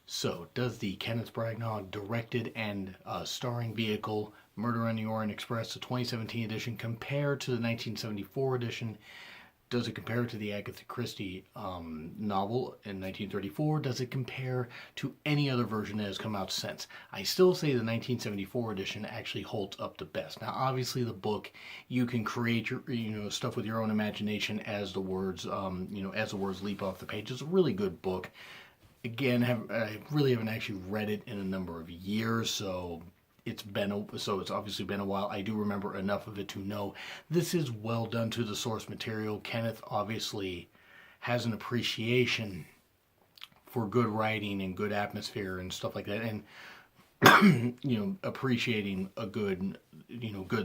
So, does the Kenneth Branagh directed and starring vehicle Murder on the Orient Express, the 2017 edition, compare to the 1974 edition? Does it compare to the Agatha Christie novel in 1934? Does it compare to any other version that has come out since? I still say the 1974 edition actually holds up the best. Now, obviously, the book you can create your stuff with your own imagination as the words as the words leap off the page. It's a really good book. Again, I really haven't actually read it in a number of years, so it's obviously been a while. I do remember enough of it to know this is well done to the source material. Kenneth obviously has an appreciation for good writing and good atmosphere and stuff like that, and appreciating a good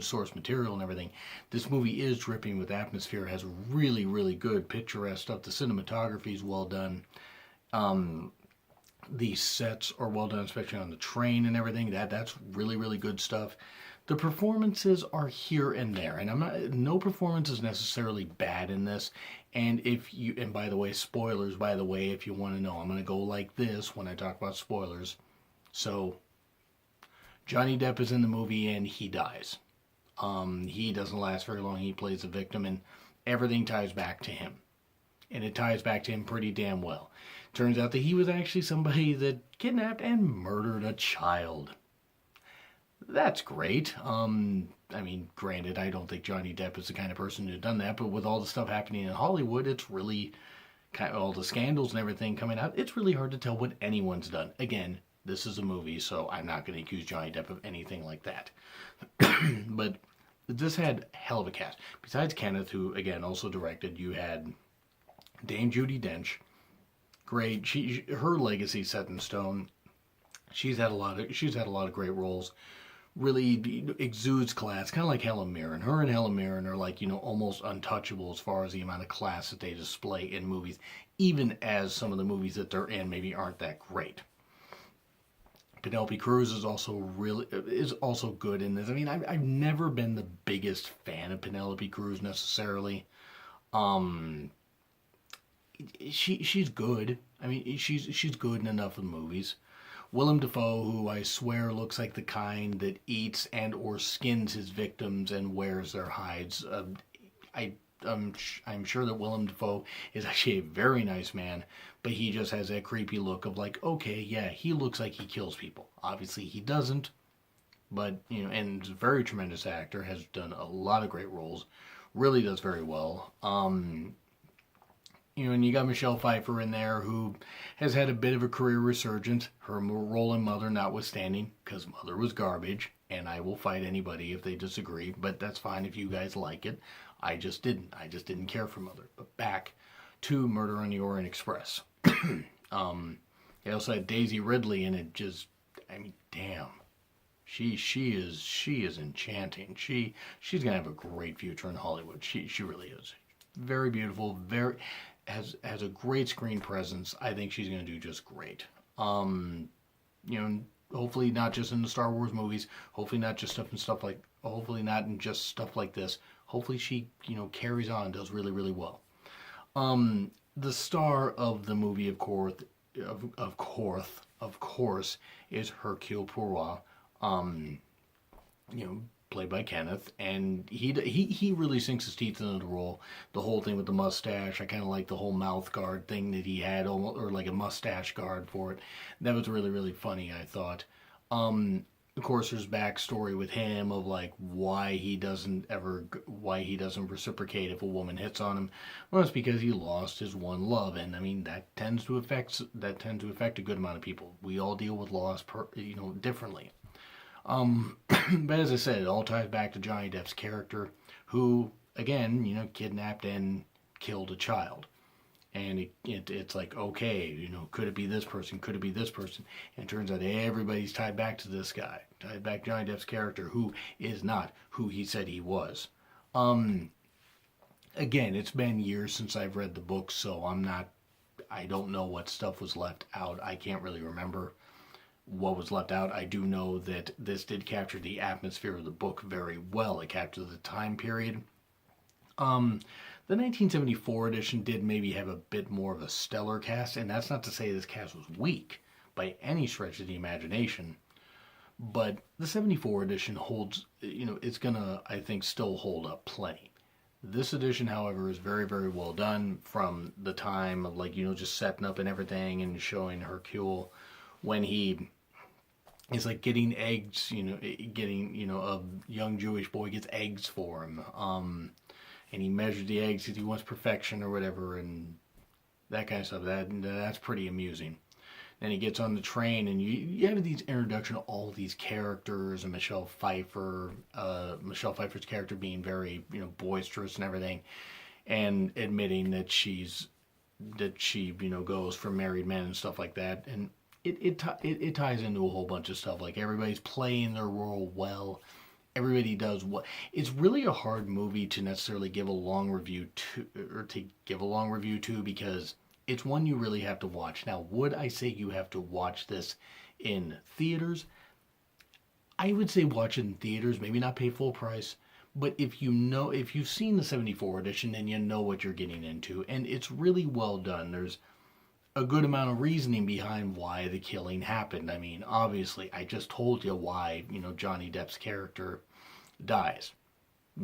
source material and everything. This movie is dripping with atmosphere. It has really really good picturesque stuff. The cinematography is well done. The sets are well done, especially on the train and everything. That's really really good stuff. The performances are here and there, and no performance is necessarily bad in this. And by the way, spoilers, by the way, if you want to know, I'm going to go like this when I talk about spoilers. So Johnny Depp is in the movie and he dies. He doesn't last very long. He plays a victim, and everything ties back to him, and it ties back to him pretty damn well. Turns out that he was actually somebody that kidnapped and murdered a child. That's great. Granted, I don't think Johnny Depp is the kind of person who'd done that, but with all the stuff happening in Hollywood, it's really kind of all the scandals and everything coming out. It's really hard to tell what anyone's done. Again, this is a movie, so I'm not going to accuse Johnny Depp of anything like that. But this had hell of a cast. Besides Kenneth, who again also directed, you had Dame Judi Dench. Great. Her legacy set in stone. She's had a lot of great roles. Really exudes class, kind of like Helen Mirren. Her and Helen Mirren are like almost untouchable as far as the amount of class that they display in movies, even as some of the movies that they're in maybe aren't that great. Penelope Cruz is also good in this. I mean, I've never been the biggest fan of Penelope Cruz necessarily. She's good. I mean, she's good in enough of the movies. Willem Dafoe, who I swear looks like the kind that eats and or skins his victims and wears their hides. I'm sure that Willem Dafoe is actually a very nice man, but he just has that creepy look of like, okay, yeah, he looks like he kills people. Obviously, he doesn't, but and is a very tremendous actor. Has done a lot of great roles. Really does very well. And you got Michelle Pfeiffer in there, who has had a bit of a career resurgence, her role in Mother notwithstanding, because Mother was garbage, and I will fight anybody if they disagree, but that's fine if you guys like it. I just didn't. I just didn't care for Mother. But back to Murder on the Orient Express. They also had Daisy Ridley in it. Damn. She is enchanting. She's gonna have a great future in Hollywood. She really is. Very beautiful, has a great screen presence. I think she's going to do just great. Hopefully not just in the Star Wars movies. Hopefully not in just stuff like this. Hopefully she, carries on, does really really well. The star of the movie, of course, is Hercule Poirot. Played by Kenneth, and he really sinks his teeth into the role. The whole thing with the mustache, I kind of like the whole mouth guard thing that he had, or like a mustache guard for it. That was really really funny, I thought. Of course, there's backstory with him of like why he doesn't reciprocate if a woman hits on him. Well, it's because he lost his one love, and I mean that tends to affect a good amount of people. We all deal with loss, differently. But as I said, it all ties back to Johnny Depp's character, who, again, kidnapped and killed a child. And it's like, okay, could it be this person? Could it be this person? And it turns out everybody's tied back to this guy, tied back to Johnny Depp's character, who is not who he said he was. Again, it's been years since I've read the book, so I don't know what stuff was left out. I can't really remember what was left out. I do know that this did capture the atmosphere of the book very well. It captured the time period. The 1974 edition did maybe have a bit more of a stellar cast, and that's not to say this cast was weak, by any stretch of the imagination. But the 74 edition holds, it's gonna, I think, still hold up plenty. This edition, however, is very, very well done from the time of, like, just setting up and everything and showing Hercule when he is, like, getting eggs, a young Jewish boy gets eggs for him. And he measures the eggs because he wants perfection or whatever, and that kind of stuff. That's pretty amusing. Then he gets on the train, and you have these introduction of all these characters, and Michelle Pfeiffer's character being very, boisterous and everything, and admitting that she, goes for married men and stuff like that, and it ties into a whole bunch of stuff. Like, everybody's playing their role well. Everybody does what. It's really a hard movie to necessarily give a long review to, because it's one you really have to watch. Now, would I say you have to watch this in theaters? I would say watch it in theaters, maybe not pay full price, but if you've seen the 74 edition, then you know what you're getting into, and it's really well done. There's a good amount of reasoning behind why the killing happened. I mean, obviously, I just told you why, Johnny Depp's character dies,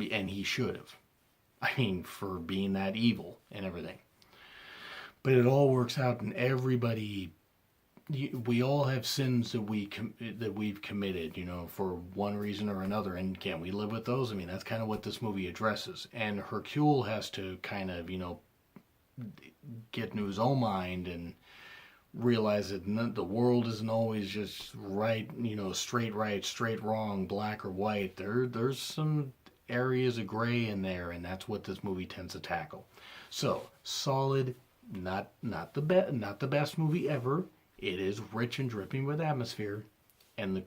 and he should have. I mean, for being that evil and everything. But it all works out, and everybody, we all have sins that we've committed, for one reason or another, and can we live with those? I mean, that's kind of what this movie addresses. And Hercule has to kind of, get into his own mind and realize that the world isn't always just right, straight, straight wrong, black or white. There's some areas of gray in there, and that's what this movie tends to tackle. So, solid. Not the best movie ever. It is rich and dripping with atmosphere, and the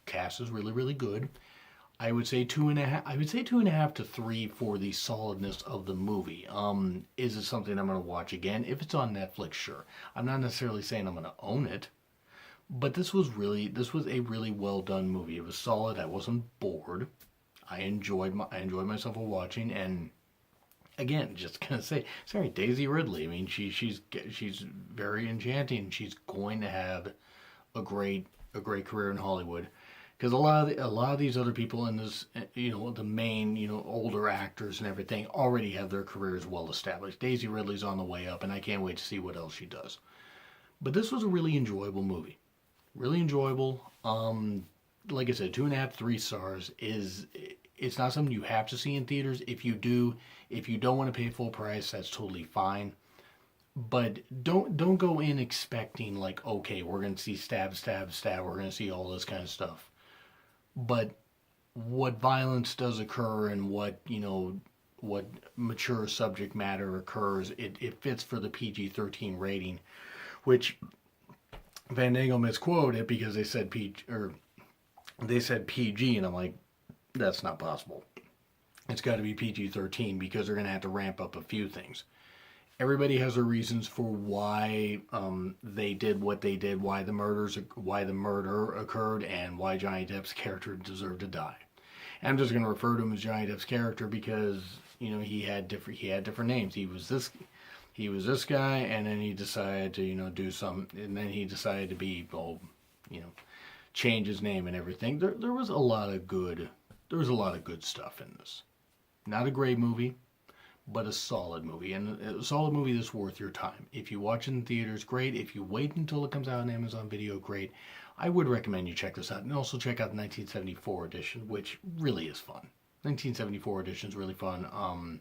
cast is really, really good. I would say 2.5. I would say 2.5 to 3 for the solidness of the movie. Is it something I'm going to watch again? If it's on Netflix, sure. I'm not necessarily saying I'm going to own it, but this was a really well done movie. It was solid. I wasn't bored. I enjoyed myself while watching, and again, just gonna say, sorry, Daisy Ridley. I mean, she's very enchanting. She's going to have a great career in Hollywood, because a lot of these other people in this, the main, older actors and everything already have their careers well established. Daisy Ridley's on the way up, and I can't wait to see what else she does. But this was a really enjoyable movie, really enjoyable. Like I said, 2.5, 3 stars is. It's not something you have to see in theaters. If you don't want to pay full price, that's totally fine. But don't go in expecting, like, okay, we're going to see stab, stab, stab. We're going to see all this kind of stuff. But what violence does occur, and what mature subject matter occurs, it fits for the PG-13 rating, which Van Dangle misquoted because they said PG, and I'm like, that's not possible. It's got to be PG-13, because they're going to have to ramp up a few things. Everybody has their reasons for why they did what they did, why the murder occurred, and why Johnny Depp's character deserved to die. And I'm just going to refer to him as Johnny Depp's character because he had different names. He was this guy, and then he decided to do some, and then he decided to be change his name and everything. There was a lot of good. There was a lot of good stuff in this. Not a great movie, but a solid movie. And a solid movie that's worth your time. If you watch it in theaters, great. If you wait until it comes out on Amazon Video, great. I would recommend you check this out. And also check out the 1974 edition, which really is fun. 1974 edition is really fun.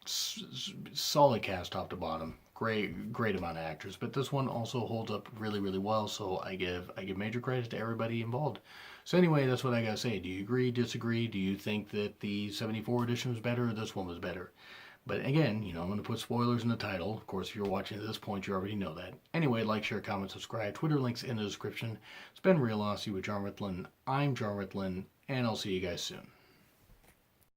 Solid cast top to bottom. Great amount of actors. But this one also holds up really, really well. So I give major credit to everybody involved. So anyway, that's what I gotta say. Do you agree, disagree? Do you think that the 74 edition was better or this one was better? But again, I'm going to put spoilers in the title. Of course, if you're watching at this point, you already know that. Anyway, like, share, comment, subscribe. Twitter links in the description. It's been Real Aussie with John Ritlin. I'm John Ritlin, and I'll see you guys soon.